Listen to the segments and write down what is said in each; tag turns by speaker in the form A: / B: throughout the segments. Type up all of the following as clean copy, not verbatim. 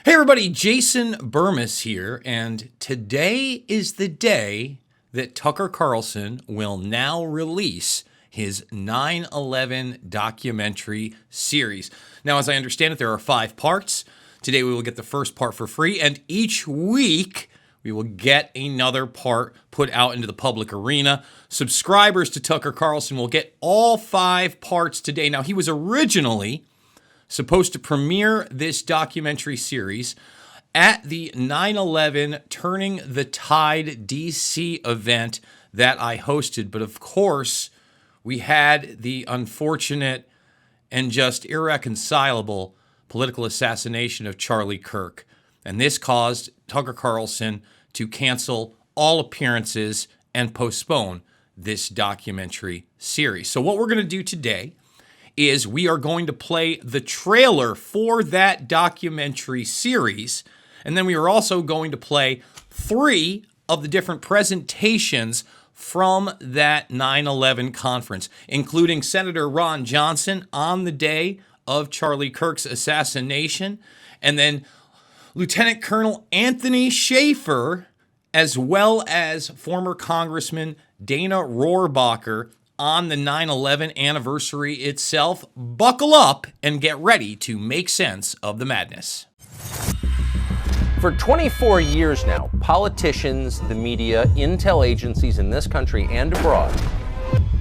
A: Hey everybody, Jason Bermas here, and today is the day that Tucker Carlson will now release his 9/11 documentary series. Now, as I understand it, there are 5 parts. Today we will get the first part for free, and each week we will get another part put out into the public arena. Subscribers to Tucker Carlson will get all 5 parts today. Now, he was originally supposed to premiere this documentary series at the 9/11 Turning the Tide DC event that I hosted. But of course, we had the unfortunate and just irreconcilable political assassination of Charlie Kirk. And this caused Tucker Carlson to cancel all appearances and postpone this documentary series. So what we're going to do today is we are going to play the trailer for that documentary series, and then we are also going to play 3 of the different presentations from that 9/11 conference, including Senator Ron Johnson on the day of Charlie Kirk's assassination, and then Lieutenant Colonel Anthony Schaefer, as well as former Congressman Dana Rohrabacher on the 9/11 anniversary itself. Buckle up and get ready to make sense of the madness.
B: For 24 years now, politicians, the media, intel agencies in this country and abroad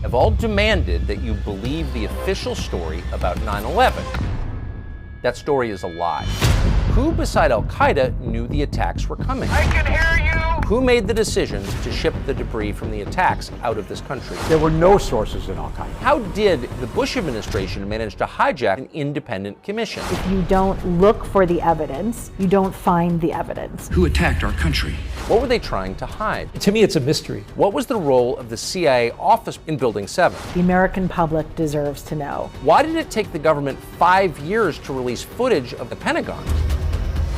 B: have all demanded that you believe the official story about 9/11. That story is a lie. Who beside Al-Qaeda knew the attacks were coming?
C: I can hear you!
B: Who made the decision to ship the debris from the attacks out of this country?
D: There were no sources in Al-Qaeda.
B: How did the Bush administration manage to hijack an independent commission?
E: If you don't look for the evidence, you don't find the evidence.
F: Who attacked our country?
B: What were they trying to hide?
D: To me, it's a mystery.
B: What was the role of the CIA office in Building 7?
E: The American public deserves to know.
B: Why did it take the government 5 years to release footage of the Pentagon?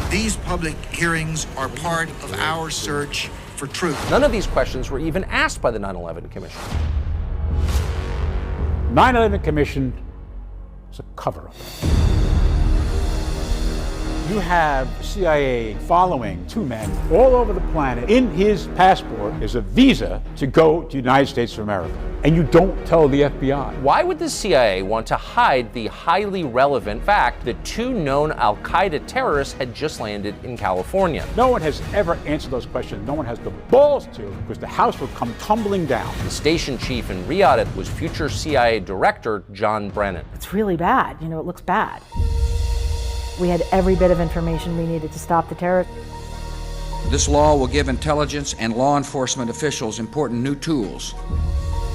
F: These public hearings are part of our search for truth.
B: None of these questions were even asked by the 9/11 Commission.
D: 9/11 Commission is a cover-up. You have CIA following 2 men all over the planet. In his passport is a visa to go to the United States of America. And you don't tell the FBI.
B: Why would the CIA want to hide the highly relevant fact that 2 known Al-Qaeda terrorists had just landed in California?
D: No one has ever answered those questions. No one has the balls to, because the house would come tumbling down.
B: The station chief in Riyadh was future CIA Director John Brennan.
E: It's really bad. It looks bad. We had every bit of information we needed to stop the terrorists.
G: This law will give intelligence and law enforcement officials important new tools.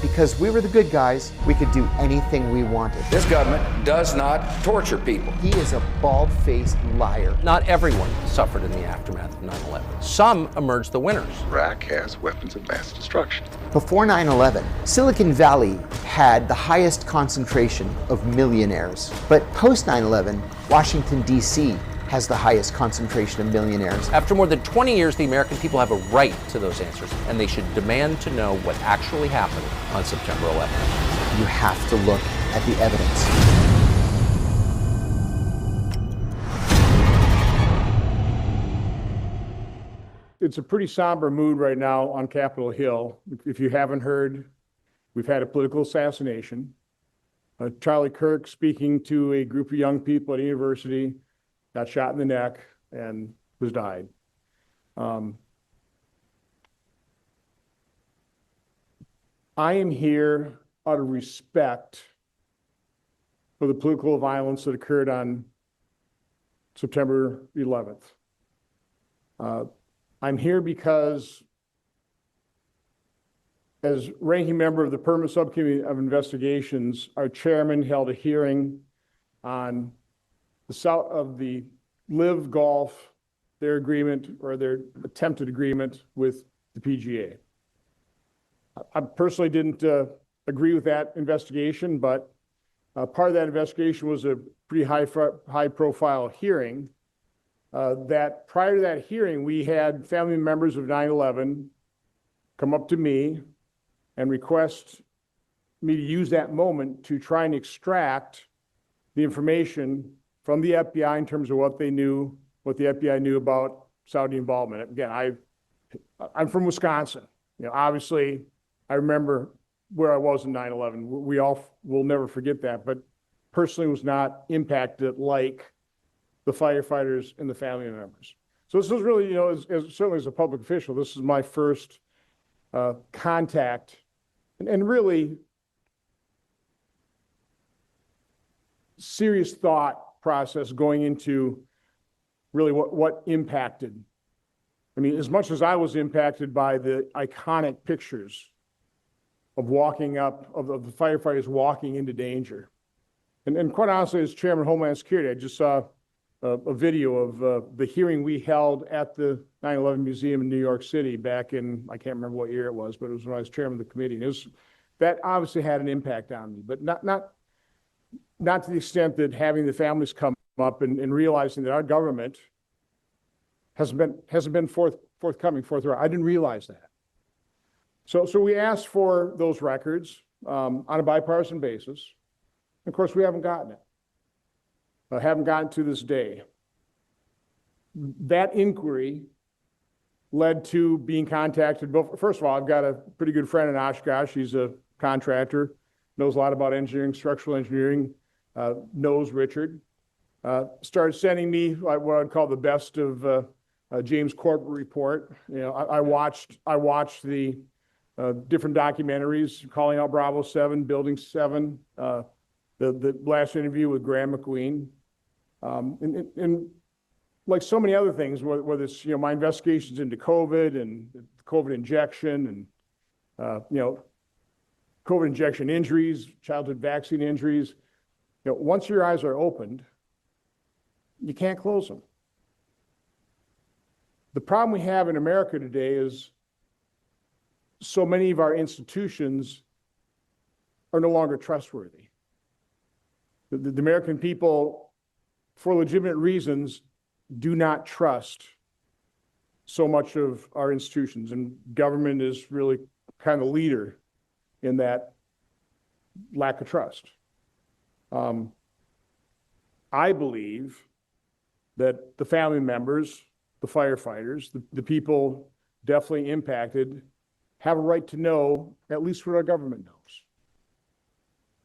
H: Because we were the good guys, we could do anything we wanted.
G: This government does not torture people.
H: He is a bald-faced liar.
B: Not everyone suffered in the aftermath of 9/11. Some emerged the winners.
C: Iraq has weapons of mass destruction.
H: Before 9/11, Silicon Valley had the highest concentration of millionaires. But post 9/11, Washington, D.C. has the highest concentration of millionaires.
B: After more than 20 years, the American people have a right to those answers, and they should demand to know what actually happened on September 11th.
H: You have to look at the evidence.
I: It's a pretty somber mood right now on Capitol Hill. If you haven't heard, we've had a political assassination. Charlie Kirk, speaking to a group of young people at a university, got shot in the neck and was died. I am here out of respect for the political violence that occurred on September 11th. I'm here because, as ranking member of the Permanent Subcommittee of Investigations, our chairman held a hearing on the south of the Live Golf, their agreement or their attempted agreement with the PGA. I personally didn't agree with that investigation, but part of that investigation was a pretty high profile hearing. That prior to that hearing, we had family members of 9/11 come up to me and request me to use that moment to try and extract the information from the FBI in terms of what they knew what the FBI knew about Saudi involvement. Again, I'm from Wisconsin. Obviously, I remember where I was in 9/11. We all will never forget that, but personally was not impacted like the firefighters and the family members. So this was really, certainly as a public official, this is my first contact and really serious thought process going into really what impacted. I mean, as much as I was impacted by the iconic pictures of walking up, of the firefighters walking into danger. And quite honestly, as Chairman of Homeland Security, I just saw a video of the hearing we held at the 9/11 Museum in New York City back in, I can't remember what year it was, but it was when I was chairman of the committee. And that obviously had an impact on me, but not to the extent that having the families come up and realizing that our government hasn't been forthcoming. I didn't realize that. So we asked for those records on a bipartisan basis. Of course, we haven't gotten it. Haven't gotten to this day. That inquiry led to being contacted. First of all, I've got a pretty good friend in Oshkosh. He's a contractor, knows a lot about engineering, structural engineering, knows Richard. Started sending me what I'd call the best of James Corbett report. I watched the different documentaries, Calling Out Bravo 7, Building 7, the last interview with Graham McQueen. And like so many other things, whether it's, my investigations into COVID and COVID injection and, COVID injection injuries, childhood vaccine injuries, once your eyes are opened, you can't close them. The problem we have in America today is so many of our institutions are no longer trustworthy. The American people, for legitimate reasons, do not trust so much of our institutions, and government is really kind of leader in that lack of trust. I believe that the family members, the firefighters, the people definitely impacted, have a right to know at least what our government knows.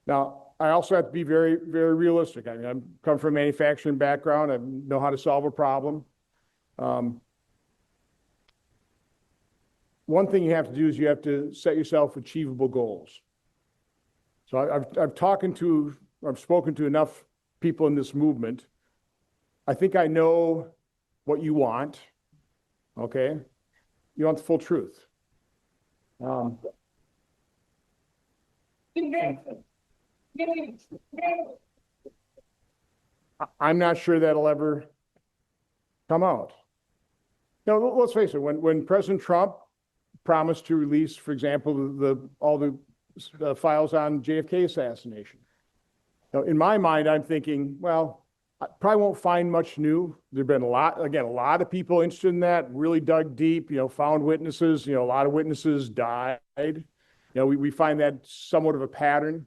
I: Now, I also have to be very, very realistic. I mean, I come from a manufacturing background. I know how to solve a problem. One thing you have to do is you have to set yourself achievable goals. So I've spoken to enough people in this movement. I think I know what you want, okay? You want the full truth. I'm not sure that'll ever come out. Let's face it, when President Trump promised to release, for example, all the files on JFK assassination, in my mind, I'm thinking, well, I probably won't find much new. There've been a lot of people interested in that, really dug deep, found witnesses, a lot of witnesses died. We find that somewhat of a pattern.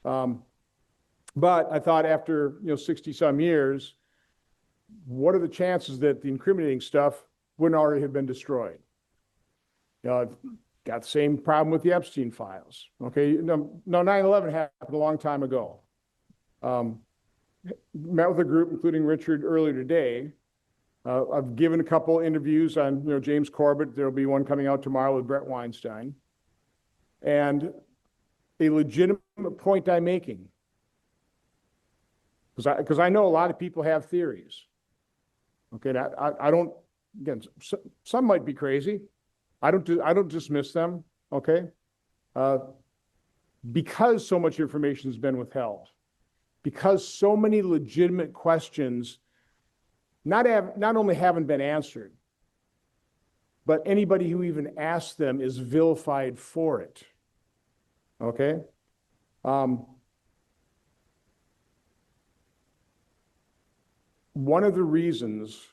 I: But I thought after 60 some years, what are the chances that the incriminating stuff wouldn't already have been destroyed? I've got the same problem with the Epstein files. Okay, no, 9/11 happened a long time ago. Met with a group, including Richard, earlier today. I've given a couple interviews on James Corbett. There'll be one coming out tomorrow with Brett Weinstein. And a legitimate point I'm making, because I know a lot of people have theories. Okay, I don't. Again, some might be crazy. I don't dismiss them. Okay, because so much information has been withheld, because so many legitimate questions not only haven't been answered, but anybody who even asked them is vilified for it. Okay. One of the reasons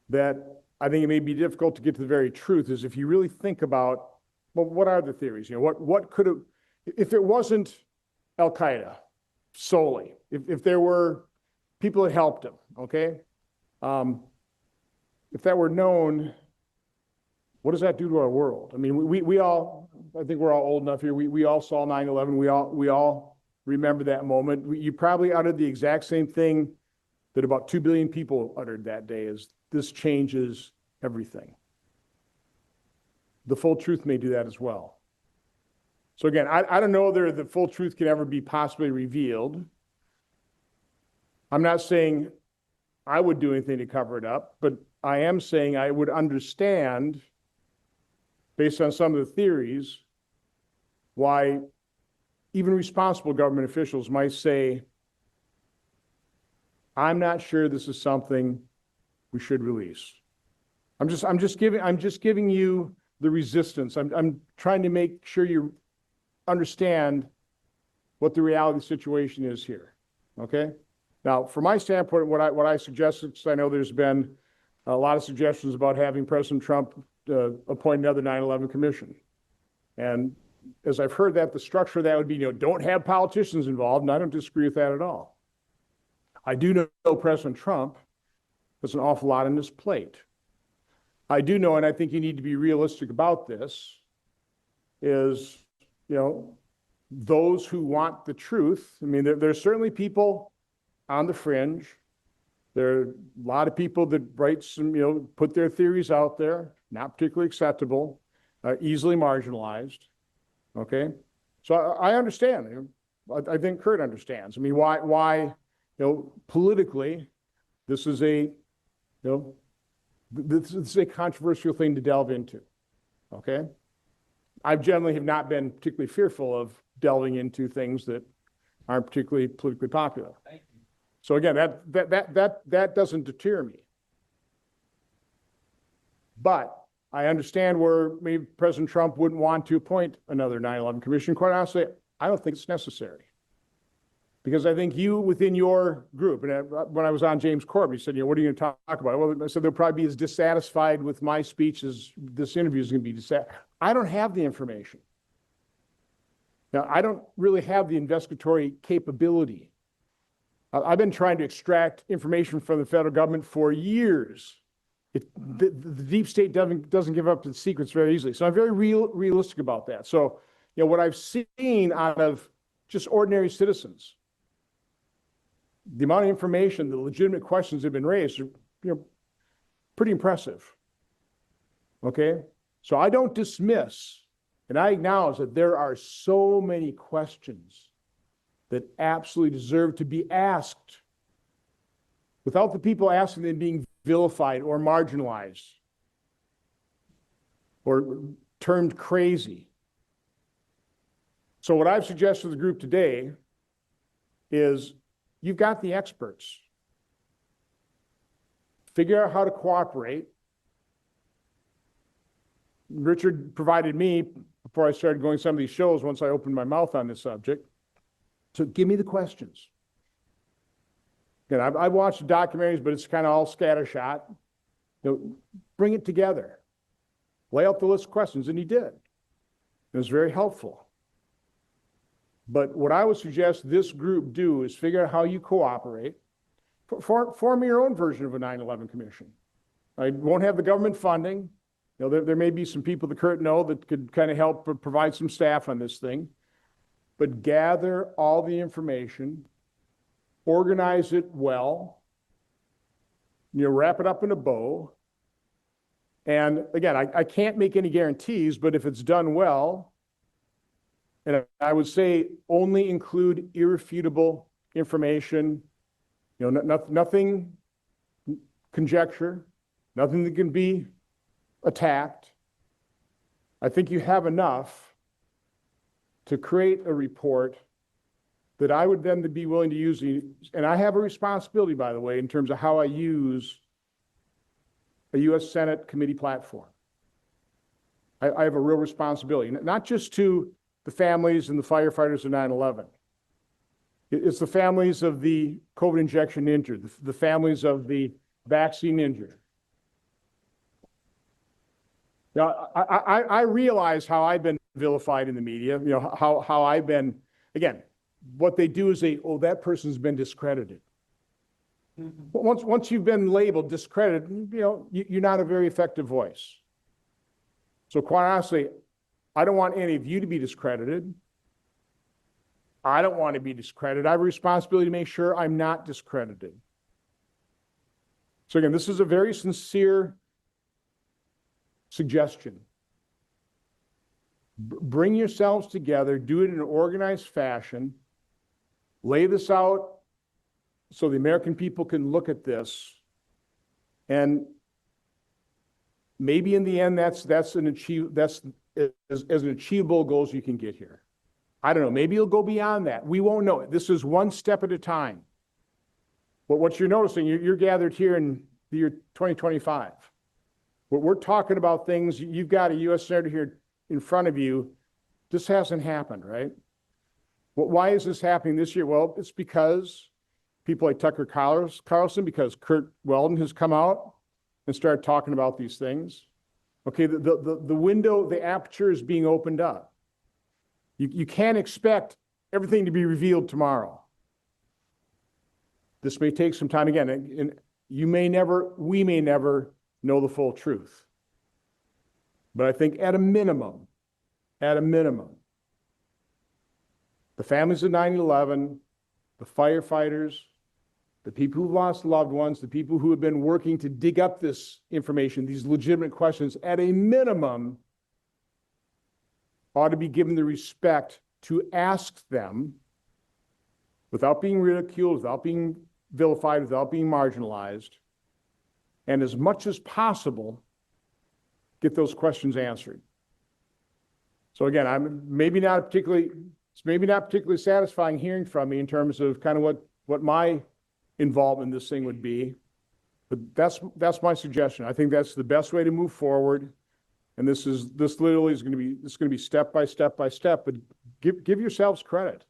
I: that I think it may be difficult to get to the very truth is if you really think about, well, what are the theories? What could have, if it wasn't Al Qaeda solely, if there were people that helped him, okay? If that were known, what does that do to our world? I mean, we all, I think we're all old enough here. We all saw 9/11. We all remember that moment. You probably uttered the exact same thing that about 2 billion people uttered that day, is this changes everything. The full truth may do that as well. So again, I don't know whether the full truth can ever be possibly revealed. I'm not saying I would do anything to cover it up, but I am saying I would understand, based on some of the theories, why even responsible government officials might say, I'm not sure this is something we should release. I'm just giving you the resistance. I'm trying to make sure you understand what the reality situation is here. Okay? Now, from my standpoint, what I suggested, because I know there's been a lot of suggestions about having President Trump appoint another 9/11 commission. And as I've heard that, the structure of that would be, don't have politicians involved, and I don't disagree with that at all. I do know President Trump has an awful lot on his plate. I do know, and I think you need to be realistic about this, is, those who want the truth. I mean, there's certainly people on the fringe. There are a lot of people that write some, put their theories out there, not particularly acceptable, easily marginalized. Okay? So I understand. I think Kurt understands. I mean, why, politically, this is a, this is a controversial thing to delve into. Okay? I generally have not been particularly fearful of delving into things that aren't particularly politically popular. So again, that doesn't deter me. But I understand where maybe President Trump wouldn't want to appoint another 9/11 commission. Quite honestly, I don't think it's necessary. Because I think you, within your group, and when I was on James Corbett, he said, what are you going to talk about? Well, I said, they'll probably be as dissatisfied with my speech as this interview is going to be dissatisfied. I don't have the information. Now, I don't really have the investigatory capability. I've been trying to extract information from the federal government for years. The deep state doesn't give up its secrets very easily. So I'm very realistic about that. So, what I've seen out of just ordinary citizens, the amount of information, the legitimate questions that have been raised are, pretty impressive. Okay? So I don't dismiss, and I acknowledge that there are so many questions that absolutely deserve to be asked without the people asking them being vilified or marginalized or termed crazy. So what I've suggested to the group today is you've got the experts. Figure out how to cooperate. Richard provided me, before I started going some of these shows, once I opened my mouth on this subject, so give me the questions. Again, I've watched the documentaries, but it's kind of all scattershot. Bring it together. Lay out the list of questions, and he did. It was very helpful. But what I would suggest this group do is figure out how you cooperate. Form your own version of a 9/11 commission. I won't have the government funding. There may be some people that Kurt know that could kind of help provide some staff on this thing. But gather all the information, organize it well, wrap it up in a bow. And again, I can't make any guarantees, but if it's done well, and I would say only include irrefutable information, nothing conjecture, nothing that can be attacked. I think you have enough to create a report that I would then be willing to use. And I have a responsibility, by the way, in terms of how I use a U.S. Senate committee platform. I have a real responsibility, not just to the families and the firefighters of 9/11. It's the families of the COVID injection injured, the families of the vaccine injured. Now, I realize how I've been vilified in the media, how I've been, again, what they do is that person's been discredited. Once you've been labeled discredited, you're not a very effective voice. So quite honestly, I don't want any of you to be discredited. I don't want to be discredited. I have a responsibility to make sure I'm not discredited. So again, this is a very sincere suggestion. Bring yourselves together, do it in an organized fashion, lay this out so the American people can look at this, and maybe in the end that's as an achievable goal as you can get here. I don't know, maybe you'll go beyond that. We won't know it. This is one step at a time. But what you're noticing, you're gathered here in the year 2025. We're talking about things, you've got a U.S. Senator here in front of you. This hasn't happened, right? Well, why is this happening this year? Well, it's because people like Tucker Carlson, because Kurt Weldon has come out and started talking about these things. Okay, the window, the aperture is being opened up. You can't expect everything to be revealed tomorrow. This may take some time again, and we may never know the full truth. But I think at a minimum, the families of 9/11, the firefighters, the people who've lost loved ones, the people who have been working to dig up this information, these legitimate questions, at a minimum, ought to be given the respect to ask them without being ridiculed, without being vilified, without being marginalized, and as much as possible, get those questions answered. So again, it's maybe not particularly satisfying hearing from me in terms of kind of what my involvement in this thing would be, but that's my suggestion. I think that's the best way to move forward. And this literally is going to be step by step by step, but give yourselves credit.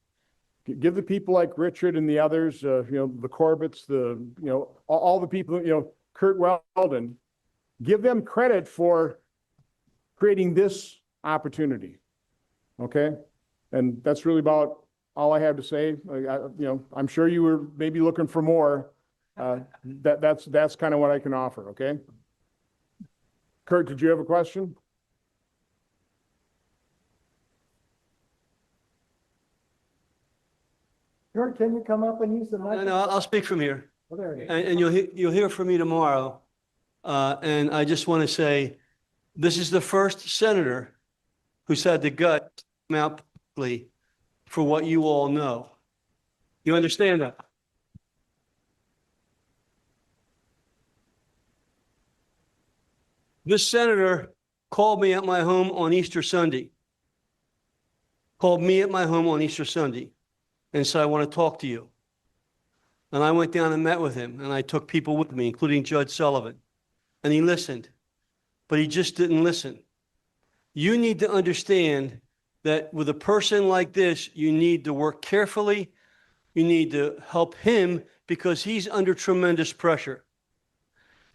I: Give the people like Richard and the others, the Corbetts, all the people, Kurt Weldon, give them credit for creating this opportunity. Okay? And that's really about all I have to say. I'm sure you were maybe looking for more. That's kind of what I can offer. Okay? Kurt, did you have a question?
J: Kurt, can you come up and use the microphone?
K: No, I'll speak from here.
J: Oh, there you go.
K: And you'll hear from me tomorrow. And I just want to say, this is the first senator who's had the gut to come out publicly for what you all know. You understand that? This senator called me at my home on Easter Sunday. Called me at my home on Easter Sunday and said, I want to talk to you. And I went down and met with him, and I took people with me, including Judge Sullivan. And he listened, but he just didn't listen. You need to understand that with a person like this, you need to work carefully. You need to help him because he's under tremendous pressure.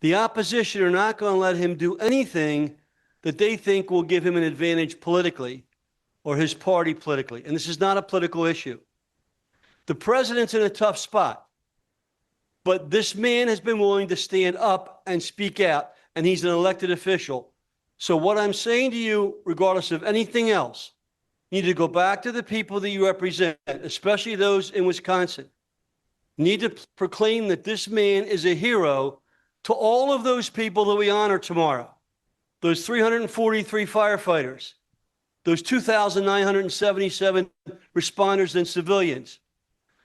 K: The opposition are not going to let him do anything that they think will give him an advantage politically or his party politically. And this is not a political issue. The president's in a tough spot, but this man has been willing to stand up and speak out, and he's an elected official. So what I'm saying to you, regardless of anything else, you need to go back to the people that you represent, especially those in Wisconsin. You need to proclaim that this man is a hero to all of those people that we honor tomorrow, those 343 firefighters, those 2,977 responders and civilians,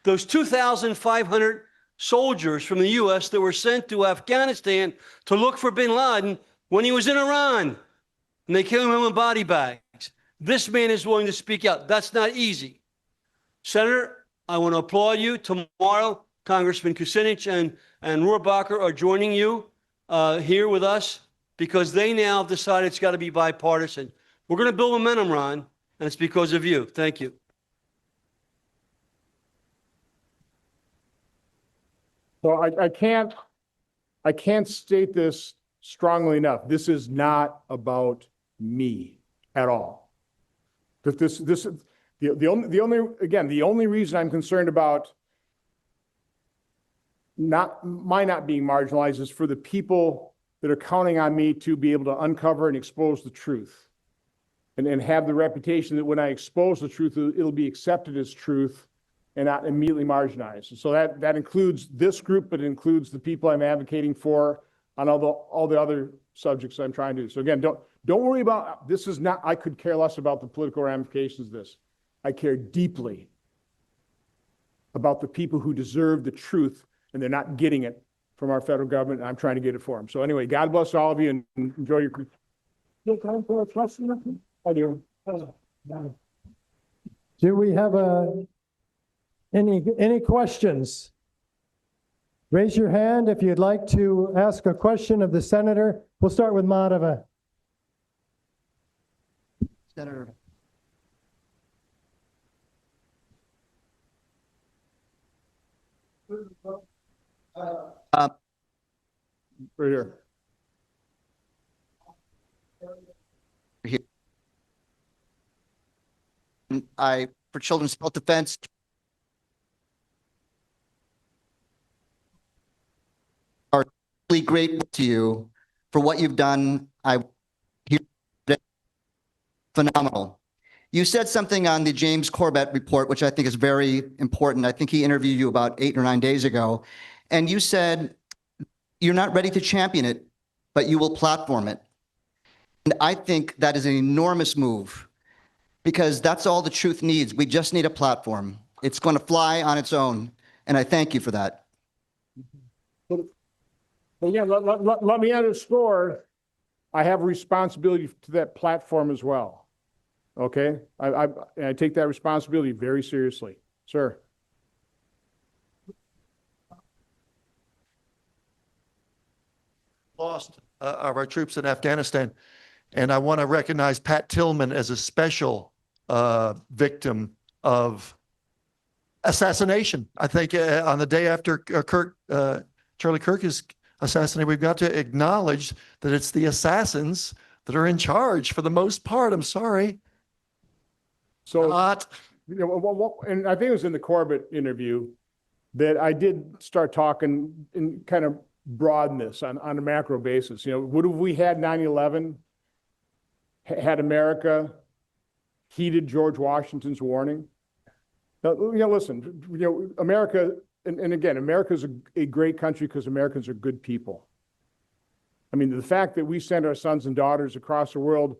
K: those 2,500 soldiers from the U.S. that were sent to Afghanistan to look for bin Laden when he was in Iran, and they killed him in body bags. This man is willing to speak out. That's not easy. Senator, I want to applaud you. Tomorrow, Congressman Kucinich and Rohrabacher are joining you here with us because they now have decided it's got to be bipartisan. We're going to build momentum, Ron, and it's because of you. Thank you.
I: So I can't state this strongly enough. This is not about me at all. The only reason I'm concerned about not being marginalized is for the people that are counting on me to be able to uncover and expose the truth and have the reputation that when I expose the truth, it'll be accepted as truth and not immediately marginalized. And so that includes this group, but it includes the people I'm advocating for on all the other subjects I'm trying to do. So again, don't worry about, this is not, I could care less about the political ramifications of this. I care deeply about the people who deserve the truth and they're not getting it from our federal government, and I'm trying to get it for them. So anyway, God bless all of you and enjoy your.
J: Time for a question? I do. Do we have any questions? Raise your hand if you'd like to ask a question of the senator. We'll start with Madhava.
H: Senator.
I: Right here.
L: For children's self-defense, are really grateful to you for what you've done. I hear phenomenal. You said something on the James Corbett report, which I think is very important. I think he interviewed you about 8 or 9 days ago, and you said you're not ready to champion it, but you will platform it. And I think that is an enormous move because that's all the truth needs. We just need a platform. It's going to fly on its own, and I thank you for that.
I: Well, yeah, let me underscore, I have a responsibility to that platform as well. Okay, I take that responsibility very seriously, sir.
M: Lost of our troops in Afghanistan, and I want to recognize Pat Tillman as a special victim of assassination. I think on the day after Charlie Kirk is assassinated, we've got to acknowledge that it's the assassins that are in charge for the most part. I'm sorry.
I: So, you know, and I think it was in the Corbett interview that I did start talking and kind of broaden this on a macro basis. You know, would have we had 9/11, had America heeded George Washington's warning? Now, you know, listen, you know, America, and again, America's a great country because Americans are good people. I mean, the fact that we send our sons and daughters across the world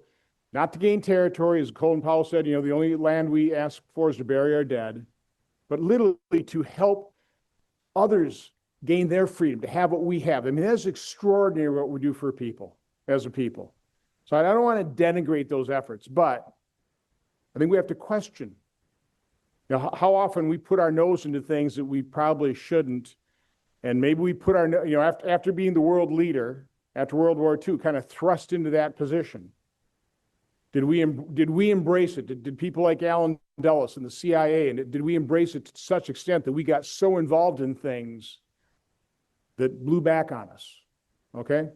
I: not to gain territory, as Colin Powell said, you know, the only land we ask for is to bury our dead, but literally to help others gain their freedom, to have what we have. I mean, that's extraordinary what we do for people, as a people. So I don't want to denigrate those efforts, but I think we have to question, you know, how often we put our nose into things that we probably shouldn't, and maybe we put our, you know, after being the world leader, after World War II, kind of thrust into that position. Did we embrace it? Did people like Alan Dulles and the CIA, and did we embrace it to such extent that we got so involved in things that blew back on us? Okay?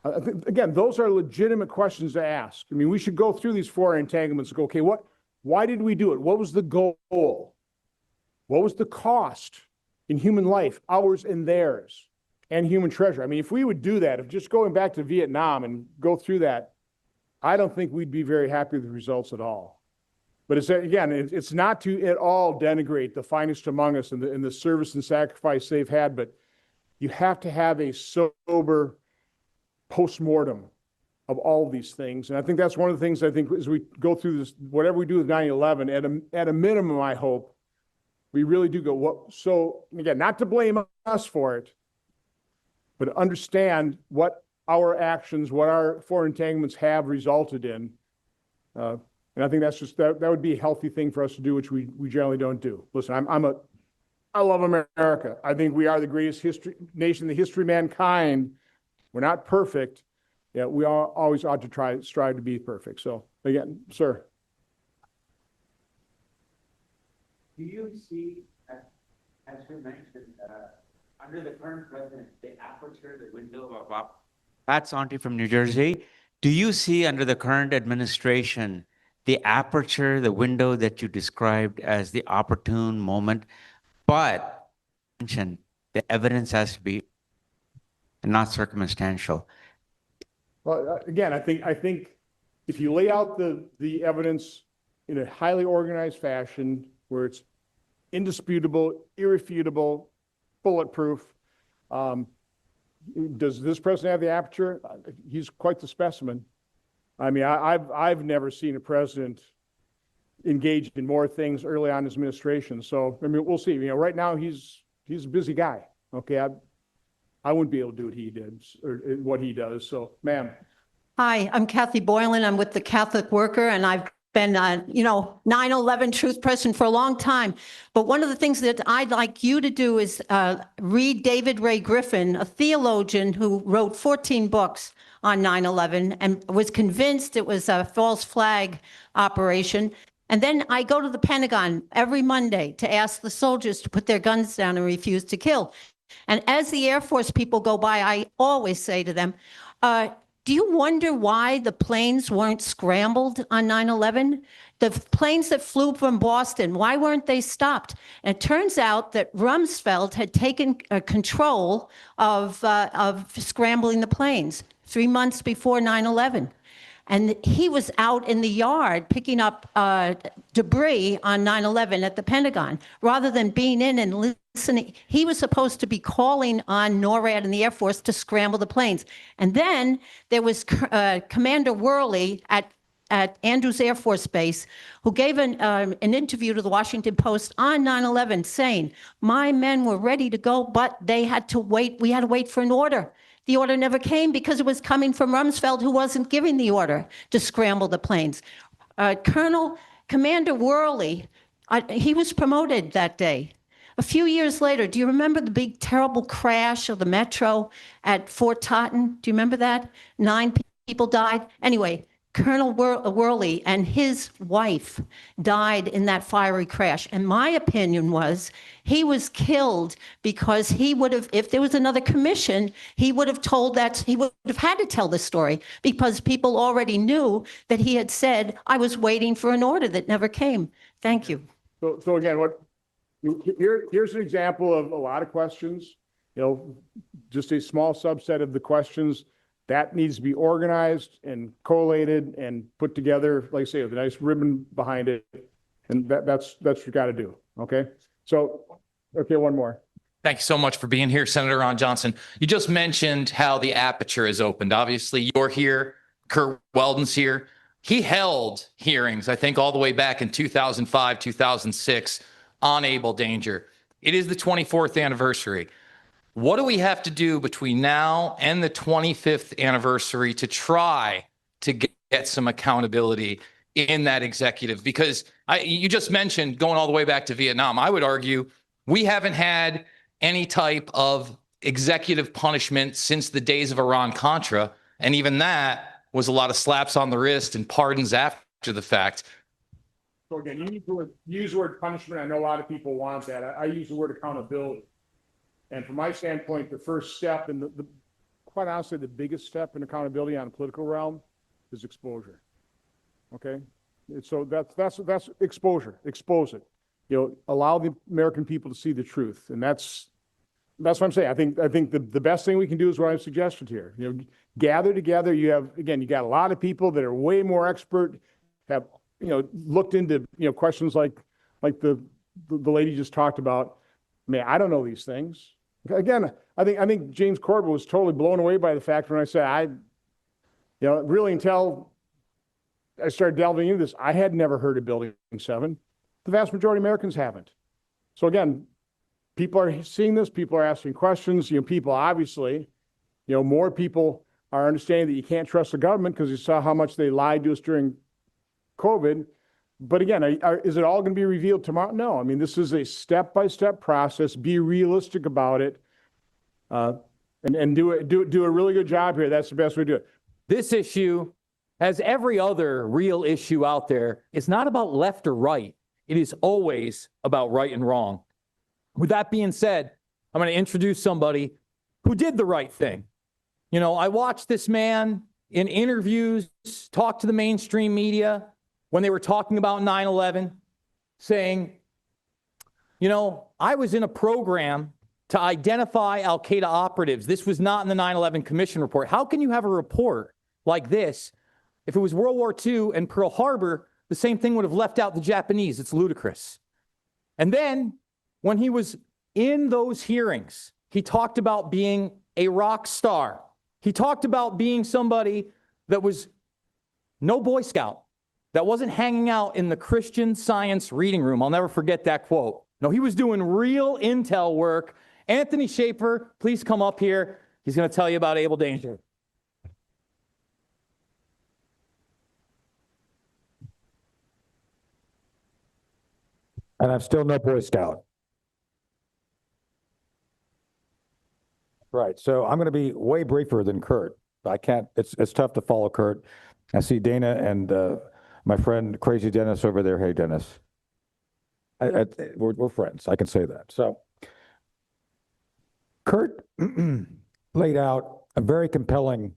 I: Again, those are legitimate questions to ask. I mean, we should go through these 4 entanglements and go, okay, why did we do it? What was the goal? What was the cost in human life, ours and theirs, and human treasure? I mean, if we would do that, if just going back to Vietnam and go through that, I don't think we'd be very happy with the results at all. But it's not to at all denigrate the finest among us and the service and sacrifice they've had, but you have to have a sober postmortem of all of these things. And I think that's one of the things I think as we go through this, whatever we do with 9/11, at a minimum, I hope, we really do go, what? So again, not to blame us for it, but to understand what our actions, what our 4 entanglements have resulted in. And I think that's just, that would be a healthy thing for us to do, which we generally don't do. Listen, I love America. I think we are the greatest nation in the history of mankind. We're not perfect. Yeah, we always ought to strive to be perfect. So again, sir.
N: Do you see, as you mentioned, under the current president, the aperture, the window of Pat Santi from New Jersey, do you see under the current administration the aperture, the window that you described as the opportune moment, but The evidence has to be not circumstantial.
I: Well, again, I think if you lay out the evidence in a highly organized fashion where it's indisputable, irrefutable, bulletproof, does this president have the aperture? He's quite the specimen. I mean, I've never seen a president engaged in more things early on in his administration. So, I mean, we'll see. You know, right now he's a busy guy. Okay, I wouldn't be able to do what he did or what he does. So, ma'am.
O: Hi, I'm Kathy Boylan. I'm with the Catholic Worker, and I've been, 9/11 truth person for a long time. But one of the things that I'd like you to do is read David Ray Griffin, a theologian who wrote 14 books on 9/11 and was convinced it was a false flag operation. And then I go to the Pentagon every Monday to ask the soldiers to put their guns down and refuse to kill. And as the Air Force people go by, I always say to them, do you wonder why the planes weren't scrambled on 9/11? The planes that flew from Boston, why weren't they stopped? And it turns out that Rumsfeld had taken control of scrambling the planes 3 months before 9/11. And he was out in the yard picking up debris on 9/11 at the Pentagon. Rather than being in and listening, he was supposed to be calling on NORAD and the Air Force to scramble the planes. And then there was Commander Worley at Andrews Air Force Base, who gave an interview to the Washington Post on 9/11 saying, my men were ready to go, but they had to wait. We had to wait for an order. The order never came because it was coming from Rumsfeld, who wasn't giving the order to scramble the planes. Commander Worley, he was promoted that day. A few years later, do you remember the big terrible crash of the Metro at Fort Totten? Do you remember that? 9 people died. Anyway, Colonel Worley and his wife died in that fiery crash. And my opinion was he was killed because he would have, if there was another commission, he would have told that, he would have had to tell the story because people already knew that he had said, I was waiting for an order that never came. Thank you.
I: So again, here's an example of a lot of questions, just a small subset of the questions. That needs to be organized and collated and put together, like I say, with a nice ribbon behind it. And that's what you got to do. Okay. So, one more.
A: Thank you so much for being here, Senator Ron Johnson. You just mentioned how the aperture is opened. Obviously, you're here. Kurt Weldon's here. He held hearings, I think, all the way back in 2005, 2006 on Able Danger. It is the 24th anniversary. What do we have to do between now and the 25th anniversary to try to get some accountability in that executive? Because you just mentioned going all the way back to Vietnam. I would argue we haven't had any type of executive punishment since the days of Iran-Contra. And even that was a lot of slaps on the wrist and pardons after the fact.
I: So again, you use the word punishment. I know a lot of people want that. I use the word accountability. And from my standpoint, the first step and quite honestly, the biggest step in accountability on a political realm is exposure. Okay. So that's exposure, expose it, allow the American people to see the truth. And that's what I'm saying. I think the best thing we can do is what I've suggested here, gather together. You got a lot of people that are way more expert, have, looked into, questions like the lady just talked about. Man, I don't know these things. Again, I think James Corbett was totally blown away by the fact when I said, really until I started delving into this, I had never heard of Building 7. The vast majority of Americans haven't. So again, people are seeing this, people are asking questions, people obviously, more people are understanding that you can't trust the government because you saw how much they lied to us during COVID. But again, is it all going to be revealed tomorrow? No. I mean, this is a step-by-step process. Be realistic about it, and do a really good job here. That's the best way to do it.
P: This issue, as every other real issue out there, is not about left or right. It is always about right and wrong. With that being said, I'm going to introduce somebody who did the right thing. I watched this man in interviews talk to the mainstream media when they were talking about 9/11, saying, I was in a program to identify al-Qaeda operatives. This was not in the 9/11 Commission report. How can you have a report like this? If it was World War II and Pearl Harbor, the same thing would have left out the Japanese. It's ludicrous. And then when he was in those hearings, he talked about being a rock star. He talked about being somebody that was no Boy Scout, that wasn't hanging out in the Christian Science reading room. I'll never forget that quote. No, he was doing real intel work. Anthony Schaefer, please come up here. He's going to tell you about Able Danger.
D: And I'm still no Boy Scout. Right. So I'm going to be way briefer than Kurt. I can't, it's tough to follow Kurt. I see Dana and my friend Crazy Dennis over there. Hey, Dennis. We're friends. I can say that. So Kurt laid out a very compelling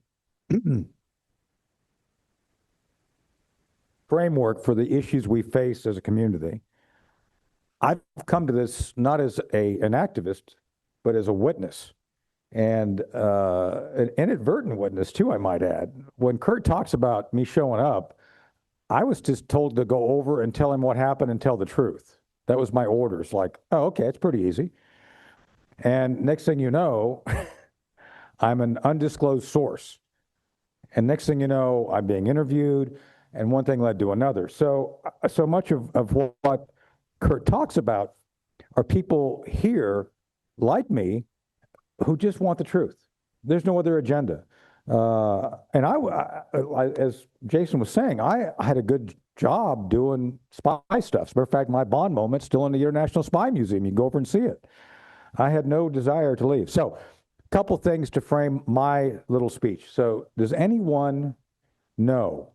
D: framework for the issues we face as a community. I've come to this not as an activist, but as a witness, and an inadvertent witness too, I might add. When Kurt talks about me showing up, I was just told to go over and tell him what happened and tell the truth. That was my orders, like, oh, okay, it's pretty easy. And next thing you know, I'm an undisclosed source. And next thing you know, I'm being interviewed, and one thing led to another. So much of what Kurt talks about are people here like me who just want the truth. There's no other agenda. And I, as Jason was saying, I had a good job doing spy stuff. As a matter of fact, my Bond moment's still in the International Spy Museum. You can go over and see it. I had no desire to leave. So a couple things to frame my little speech. So does anyone know?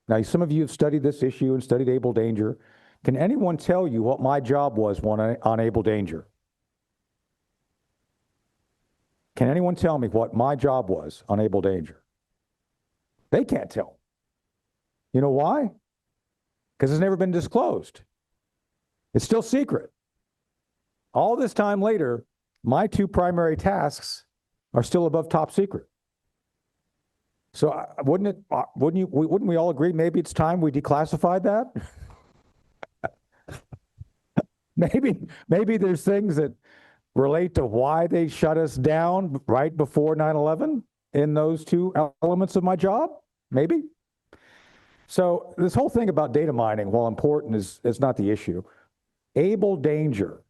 D: Now, some of you have studied this issue and studied Able Danger. Can anyone tell you what my job was on Able Danger? Can anyone tell me what my job was on Able Danger? They can't tell. You know why? Because it's never been disclosed. It's still secret. All this time later, my two primary tasks are still above top secret. So wouldn't we all agree maybe it's time we declassified that? Maybe there's things that relate to why they shut us down right before 9/11 in those two elements of my job? Maybe. So this whole thing about data mining, while important, is not the issue. Able Danger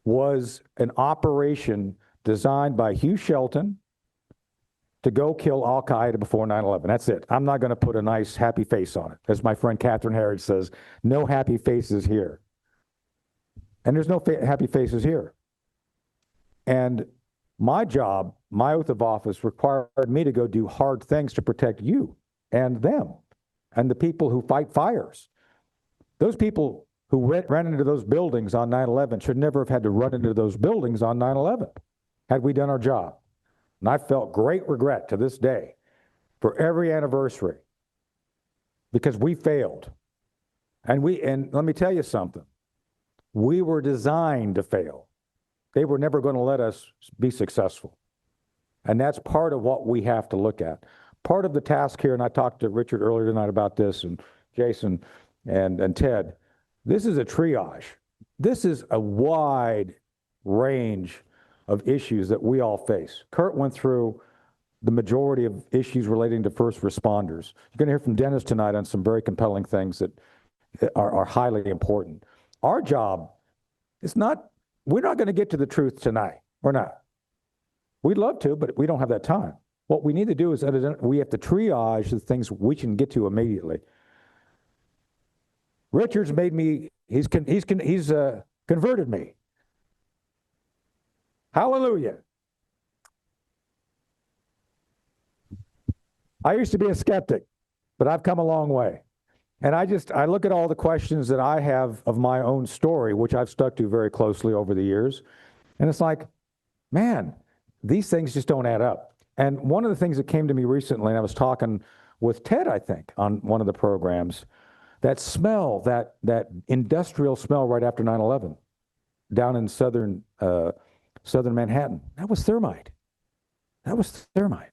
D: was an operation designed by Hugh Shelton to go kill Al-Qaeda before 9/11. That's it. I'm not going to put a nice happy face on it. As my friend Catherine Harris says, no happy faces here. And there's no happy faces here. And my job, my oath of office, required me to go do hard things to protect you and them and the people who fight fires. Those people who ran into those buildings on 9/11 should never have had to run into those buildings on 9/11 had we done our job. And I felt great regret to this day for every anniversary because we failed. And let me tell you something. We were designed to fail. They were never going to let us be successful. And that's part of what we have to look at. Part of the task here, and I talked to Richard earlier tonight about this, and Jason and Ted, this is a triage. This is a wide range of issues that we all face. Kurt went through the majority of issues relating to first responders. You're going to hear from Dennis tonight on some very compelling things that are highly important. Our job is not, we're not going to get to the truth tonight. We're not. We'd love to, but we don't have that time. What we need to do is we have to triage the things we can get to immediately. Richard's made me, he's converted me. Hallelujah. I used to be a skeptic, but I've come a long way. And I look at all the questions that I have of my own story, which I've stuck to very closely over the years. And it's like, man, these things just don't add up. And one of the things that came to me recently, and I was talking with Ted, I think, on one of the programs, that smell, that industrial smell right after 9/11. down in southern Manhattan. That was thermite. That was thermite.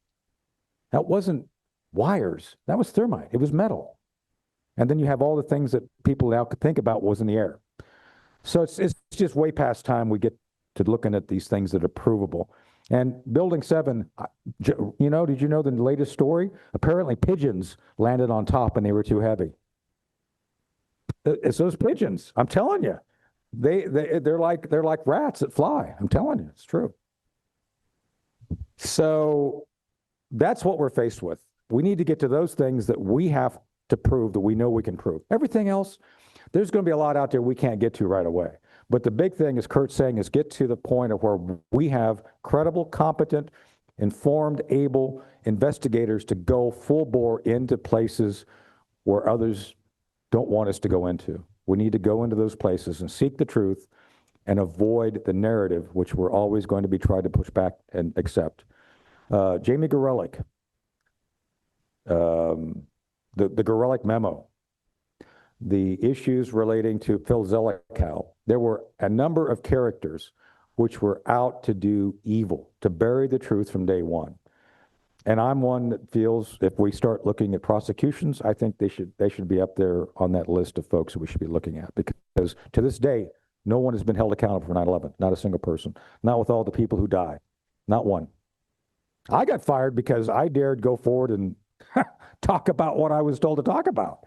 D: That wasn't wires. That was thermite. It was metal. And then you have all the things that people now could think about was in the air. So it's just way past time we get to looking at these things that are provable. And Building 7, did you know the latest story? Apparently pigeons landed on top and they were too heavy. It's those pigeons. I'm telling you. They're like rats that fly. I'm telling you, it's true. So that's what we're faced with. We need to get to those things that we have to prove that we know we can prove. Everything else, there's going to be a lot out there we can't get to right away. But the big thing, as Kurt's saying, is get to the point of where we have credible, competent, informed, able investigators to go full bore into places where others don't want us to go into. We need to go into those places and seek the truth and avoid the narrative, which we're always going to be trying to push back and accept. Jamie Gorelick, the Gorelick memo, the issues relating to Phil Zelikow, there were a number of characters which were out to do evil, to bury the truth from day one. And I'm one that feels if we start looking at prosecutions, I think they should be up there on that list of folks that we should be looking at, because to this day, no one has been held accountable for 9/11, not a single person, not with all the people who died, not one. I got fired because I dared go forward and talk about what I was told to talk about.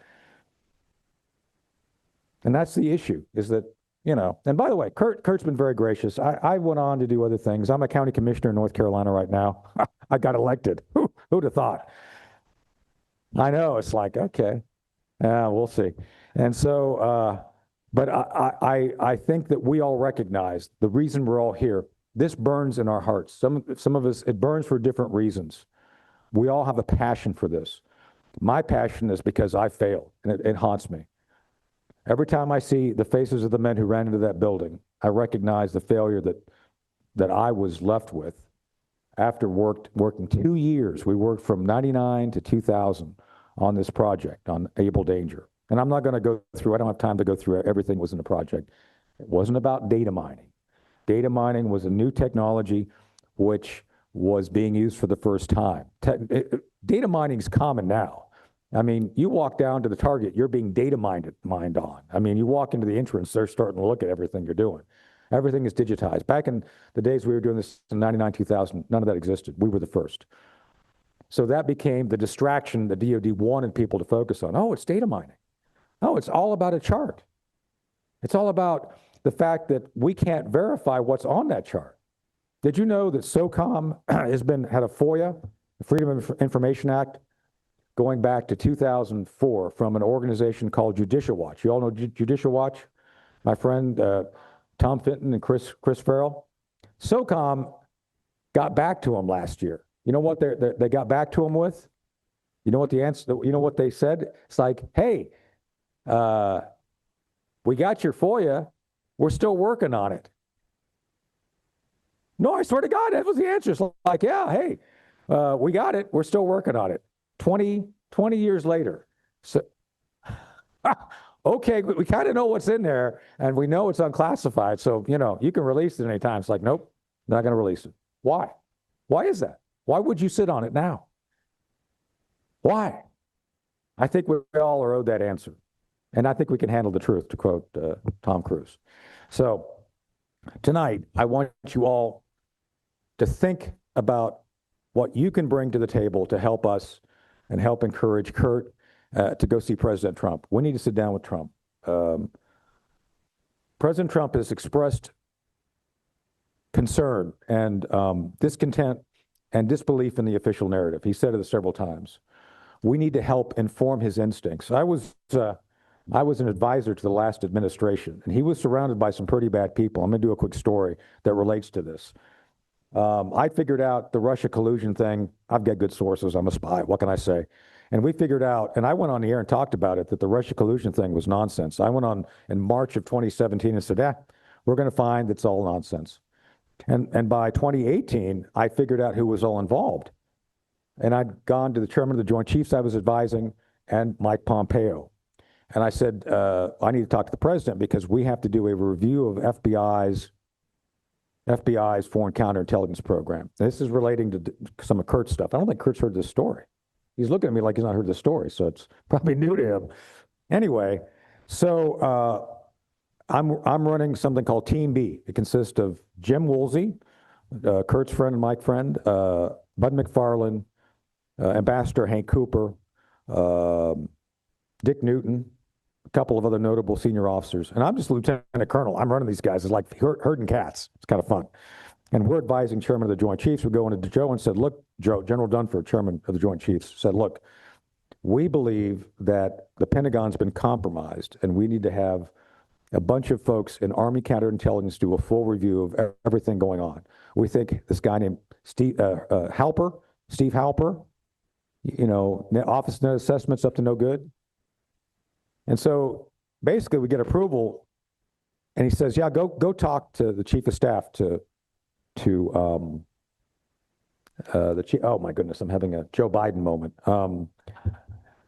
D: And that's the issue, is that, and by the way, Kurt's been very gracious. I went on to do other things. I'm a county commissioner in North Carolina right now. I got elected. Who'd have thought? I know, it's like, okay, we'll see. And so, but I think that we all recognize the reason we're all here. This burns in our hearts. Some of us, it burns for different reasons. We all have a passion for this. My passion is because I failed, and it haunts me. Every time I see the faces of the men who ran into that building, I recognize the failure that I was left with after working 2 years. We worked from 99 to 2000 on this project, on Able Danger. And I'm not going to go through, I don't have time to go through everything that was in the project. It wasn't about data mining. Data mining was a new technology which was being used for the first time. Data mining is common now. I mean, you walk down to the Target, you're being data mined on. I mean, you walk into the entrance, they're starting to look at everything you're doing. Everything is digitized. Back in the days we were doing this in 99, 2000, none of that existed. We were the first. So that became the distraction the DOD wanted people to focus on. Oh, it's data mining. Oh, it's all about a chart. It's all about the fact that we can't verify what's on that chart. Did you know that SOCOM had a FOIA, the Freedom of Information Act, going back to 2004 from an organization called Judicial Watch? You all know Judicial Watch? My friend Tom Fenton and Chris Farrell. SOCOM got back to them last year. You know what they got back to them with? You know what the answer? You know what they said? It's like, hey, we got your FOIA. We're still working on it. No, I swear to God, that was the answer. It's like, yeah, hey, we got it. We're still working on it. 20 years later. So, okay, we kind of know what's in there, and we know it's unclassified, so, you can release it anytime. It's like, nope, not going to release it. Why? Why is that? Why would you sit on it now? Why? I think we all are owed that answer, and I think we can handle the truth, to quote Tom Cruise. So tonight, I want you all to think about what you can bring to the table to help us and help encourage Kurt to go see President Trump. We need to sit down with Trump. President Trump has expressed concern and discontent and disbelief in the official narrative. He said it several times. We need to help inform his instincts. I was an advisor to the last administration, and he was surrounded by some pretty bad people. I'm going to do a quick story that relates to this. I figured out the Russia collusion thing. I've got good sources. I'm a spy. What can I say? And we figured out, and I went on the air and talked about it, that the Russia collusion thing was nonsense. I went on in March of 2017 and said, we're going to find it's all nonsense. And by 2018, I figured out who was all involved. And I'd gone to the chairman of the Joint Chiefs I was advising and Mike Pompeo. And I said, I need to talk to the president because we have to do a review of FBI's foreign counterintelligence program. This is relating to some of Kurt's stuff. I don't think Kurt's heard this story. He's looking at me like he's not heard the story, so it's probably new to him. Anyway, so I'm running something called Team B. It consists of Jim Woolsey, Kurt's friend and my friend, Bud McFarlane, Ambassador Hank Cooper, Dick Newton, a couple of other notable senior officers. And I'm just lieutenant colonel. I'm running these guys. It's like herding cats. It's kind of fun. And we're advising chairman of the Joint Chiefs. We go into Joe and said, look, Joe, General Dunford, chairman of the Joint Chiefs, said, look, we believe that the Pentagon's been compromised and we need to have a bunch of folks in Army counterintelligence do a full review of everything going on. We think this guy named Steve Halper, office net assessments up to no good. And so basically we get approval and he says, yeah, go talk to the chief of staff to the chief. Oh my goodness, I'm having a Joe Biden moment.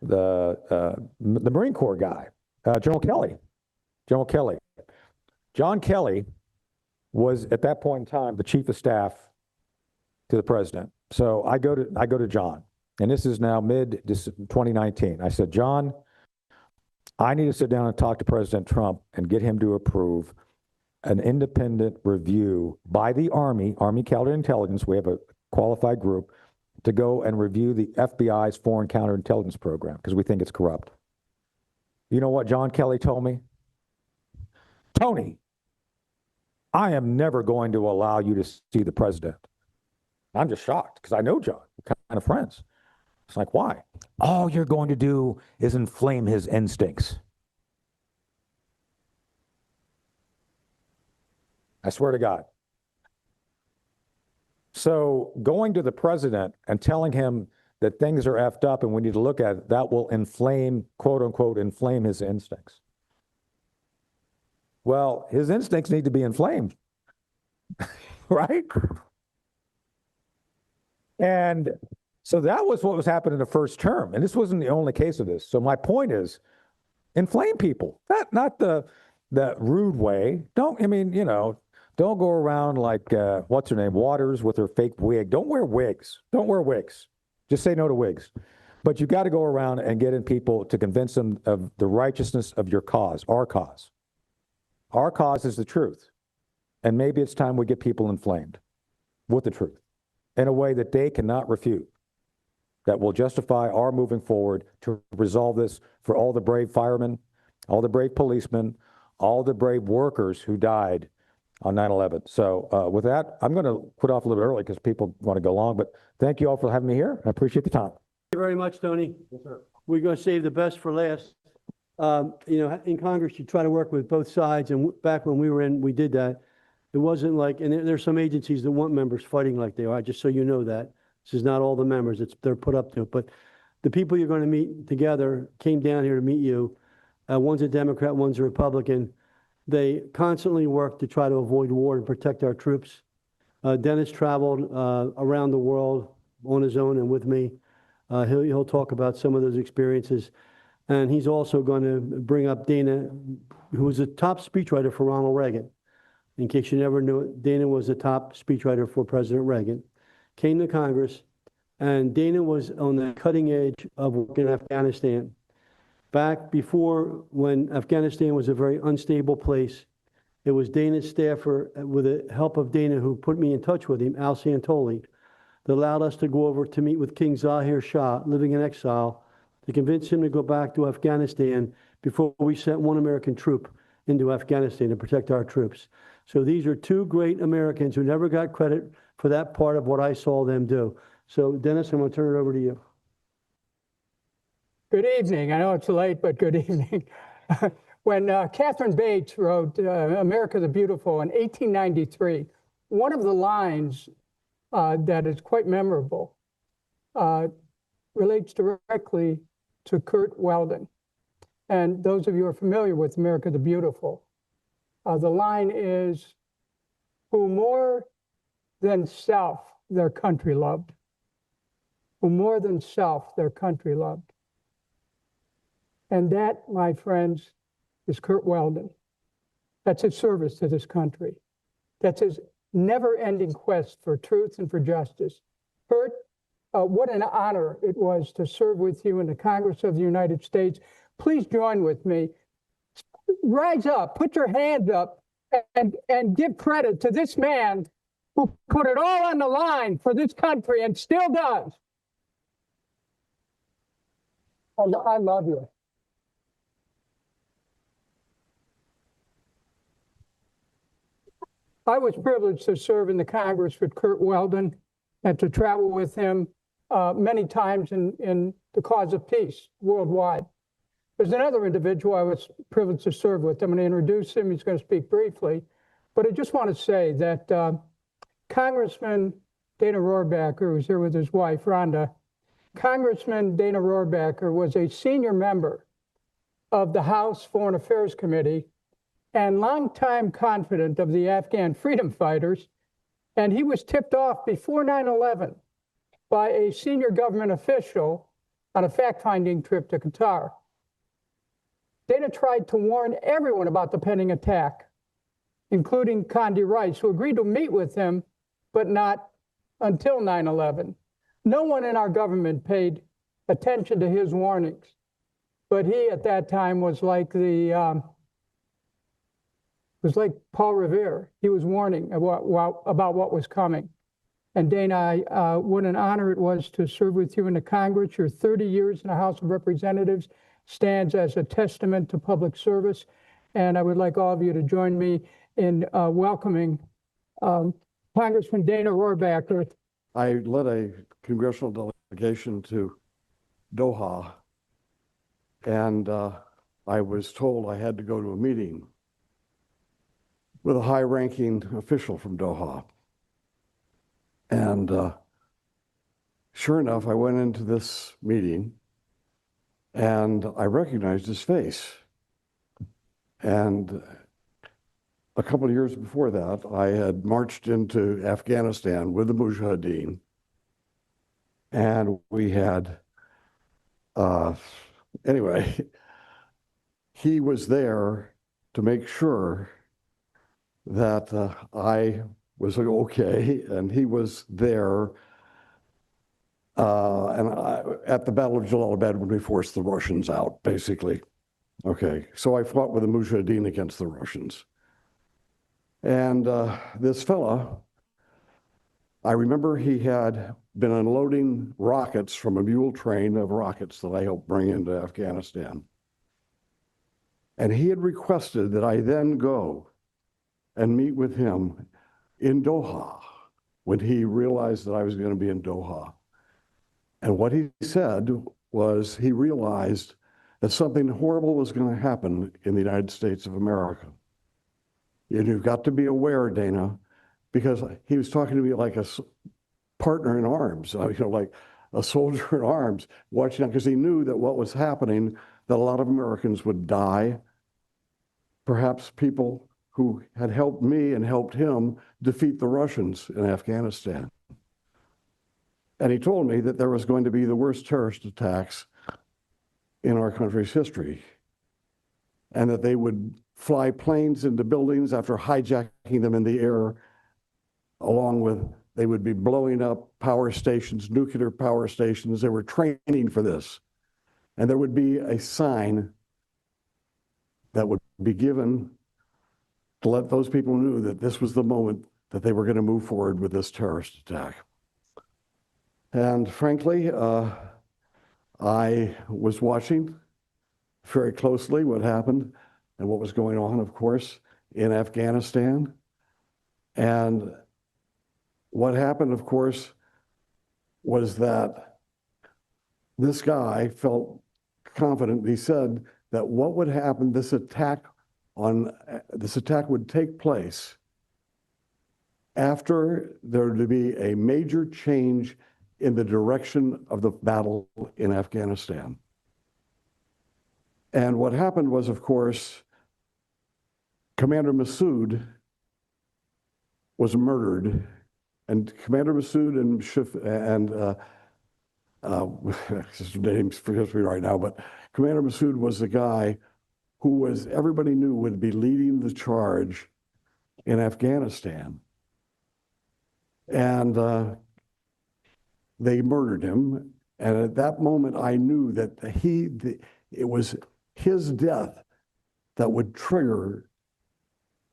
D: The Marine Corps guy, General Kelly. John Kelly was at that point in time the chief of staff to the president. So I go to John, and this is now mid-2019. I said, John, I need to sit down and talk to President Trump and get him to approve an independent review by the Army counterintelligence. We have a qualified group to go and review the FBI's foreign counterintelligence program because we think it's corrupt. You know what John Kelly told me? Tony, I am never going to allow you to see the president. I'm just shocked because I know John. We're kind of friends. It's like, why? All you're going to do is inflame his instincts. I swear to God. So going to the president and telling him that things are effed up and we need to look at it, that will inflame, quote unquote, inflame his instincts. Well, his instincts need to be inflamed, right? And so that was what was happening in the first term. And this wasn't the only case of this. So my point is, inflame people, not the rude way. Don't go around like, what's her name, Waters with her fake wig. Don't wear wigs. Just say no to wigs. But you got to go around and get in people to convince them of the righteousness of your cause, our cause. Our cause is the truth. And maybe it's time we get people inflamed with the truth in a way that they cannot refute, that will justify our moving forward to resolve this for all the brave firemen, all the brave policemen, all the brave workers who died on 9/11. So with that, I'm going to quit off a little bit early because people want to go long, but thank you all for having me here. I appreciate the time.
K: Thank you very much, Tony. Yes, sir. We're going to save the best for last. In Congress, you try to work with both sides, and back when we were in, we did that. It wasn't like, and there's some agencies that want members fighting like they are, just so you know that. This is not all the members, they're put up to it. But the people you're going to meet together came down here to meet you. One's a Democrat, one's a Republican. They constantly work to try to avoid war and protect our troops. Dennis traveled around the world on his own and with me. He'll talk about some of those experiences. And he's also going to bring up Dana, who was a top speechwriter for Ronald Reagan. In case you never knew it, Dana was the top speechwriter for President Reagan. Came to Congress, and Dana was on the cutting edge of work in Afghanistan. Back before, when Afghanistan was a very unstable place, it was Dana's staffer, with the help of Dana, who put me in touch with him, Al Santoli, that allowed us to go over to meet with King Zahir Shah, living in exile, to convince him to go back to Afghanistan before we sent one American troop into Afghanistan to protect our troops. So these are two great Americans who never got credit for that part of what I saw them do. So Dennis, I'm going to turn it over to you.
Q: Good evening. I know it's late, but good evening. When Catherine Bates wrote America the Beautiful in 1893, one of the lines that is quite memorable relates directly to Kurt Weldon. And those of you who are familiar with America the Beautiful, the line is, who more than self their country loved. Who more than self their country loved. And that, my friends, is Kurt Weldon. That's his service to this country. That's his never-ending quest for truth and for justice. Kurt, what an honor it was to serve with you in the Congress of the United States. Please join with me. Rise up, put your hands up, and give credit to this man who put it all on the line for this country and still does. I love you. I was privileged to serve in the Congress with Kurt Weldon and to travel with him many times in the cause of peace worldwide. There's another individual I was privileged to serve with. I'm going to introduce him. He's going to speak briefly. But I just want to say that Congressman Dana Rohrabacher, who's here with his wife, Rhonda, Congressman Dana Rohrabacher was a senior member of the House Foreign Affairs Committee and longtime confidant of the Afghan freedom fighters. And he was tipped off before 9/11 by a senior government official on a fact-finding trip to Qatar. Dana tried to warn everyone about the pending attack, including Condi Rice, who agreed to meet with him, but not until 9/11. No one in our government paid attention to his warnings, but he at that time was like Paul Revere. He was warning about what was coming. And Dana, what an honor it was to serve with you in the Congress. Your 30 years in the House of Representatives stands as a testament to public service. And I would like all of you to join me in welcoming Congressman Dana Rohrabacher.
R: I led a congressional delegation to Doha, and I was told I had to go to a meeting with a high-ranking official from Doha. And sure enough, I went into this meeting, and I recognized his face. And a couple of years before that, I had marched into Afghanistan with the Mujahideen, and we had, anyway, he was there to make sure that I was okay, and he was there at the Battle of Jalalabad when we forced the Russians out, basically. Okay, so I fought with the Mujahideen against the Russians. And this fella, I remember he had been unloading rockets from a mule train of rockets that I helped bring into Afghanistan. And he had requested that I then go and meet with him in Doha when he realized that I was going to be in Doha. And what he said was he realized that something horrible was going to happen in the United States of America. And you've got to be aware, Dana, because he was talking to me like a partner in arms, like a soldier in arms, watching out, because he knew that what was happening, that a lot of Americans would die. Perhaps people who had helped me and helped him defeat the Russians in Afghanistan. And he told me that there was going to be the worst terrorist attacks in our country's history, and that they would fly planes into buildings after hijacking them in the air, along with they would be blowing up power stations, nuclear power stations. They were training for this. And there would be a sign that would be given to let those people know that this was the moment that they were going to move forward with this terrorist attack. And frankly, I was watching very closely what happened and what was going on, of course, in Afghanistan. And what happened, of course, was that this guy felt confident. He said that what would happen, this attack would take place after there would be a major change in the direction of the battle in Afghanistan. And what happened was, of course, Commander Massoud was murdered, and Commander Massoud and his name forgets me right now, but Commander Massoud was the guy who everybody knew would be leading the charge in Afghanistan. And they murdered him. And at that moment, I knew that it was his death that would trigger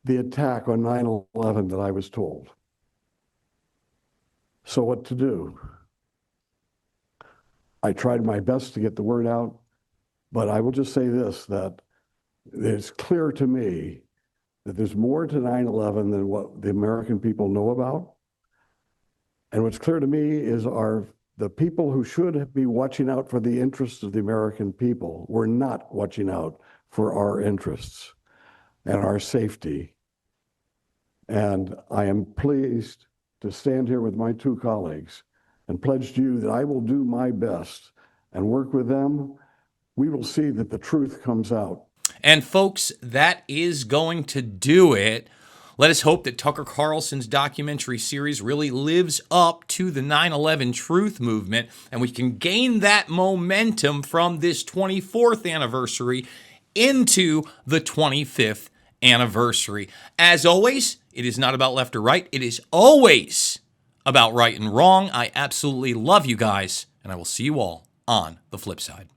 R: the attack on 9/11 that I was told. So what to do? I tried my best to get the word out, but I will just say this, that it's clear to me that there's more to 9/11 than what the American people know about. And what's clear to me is the people who should be watching out for the interests of the American people were not watching out for our interests and our safety. And I am pleased to stand here with my two colleagues and pledge to you that I will do my best and work with them. We will see that the truth comes out.
A: And folks, that is going to do it. Let us hope that Tucker Carlson's documentary series really lives up to the 9/11 truth movement, and we can gain that momentum from this 24th anniversary into the 25th anniversary. As always, it is not about left or right. It is always about right and wrong. I absolutely love you guys, and I will see you all on the flip side.